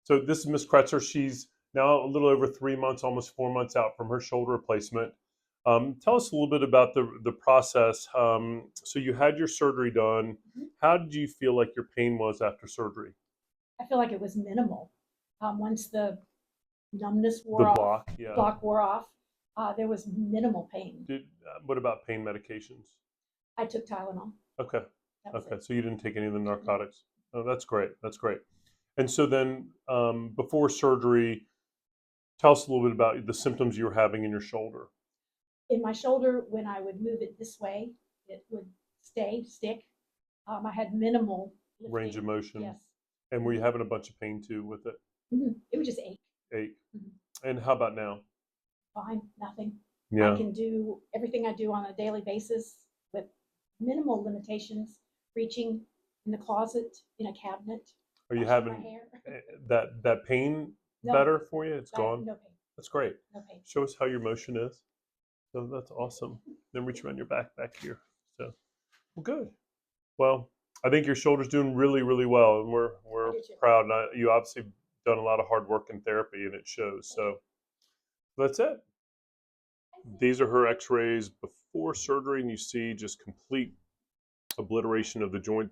So this is Miss Kretzer. She's now a little over 3 months, almost 4 months out from her shoulder replacement. Tell us a little bit about the process. So you had your surgery done. Mhm. How did you feel like your pain was after surgery? I feel like it was minimal. Once the numbness The wore off, block, yeah. block wore off, there was minimal pain. What about pain medications? I took Tylenol. Okay, That was okay. it. So you didn't take any of the narcotics. Oh, that's great. That's great. And so then, before surgery, tell us a little bit about the symptoms you were having in your shoulder. In my shoulder, when I would move it this way, it would stick. I had minimal Range of lifting. motion. Yes. And were you having a bunch of pain too with it? It would just ache. Ache. Mhm. And how about now? Fine, nothing. I Yeah. can do everything I do on a daily basis with minimal limitations, reaching in the closet, in a cabinet, Are you washing my having hair. that pain No, better for you? It's I have gone. no pain, That's great. no pain. Show us how your motion is. So that's awesome. Then reach around your back here. So well, good. Well, I think your shoulder's doing really, really well, and we're I do too. proud. And you obviously done a lot of hard work in therapy, and it shows. So that's it. These are her X-rays before surgery, and you see just complete obliteration of the joint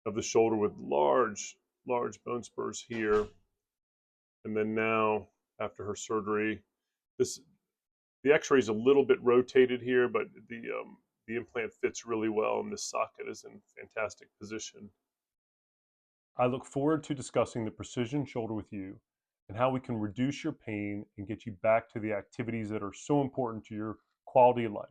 of the shoulder with large, large bone spurs here. And then now, after her surgery, this the X-ray is a little bit rotated here, but the implant fits really well, and this socket is in fantastic position. I look forward to discussing the precision shoulder with you and how we can reduce your pain and get you back to the activities that are so important to your quality of life.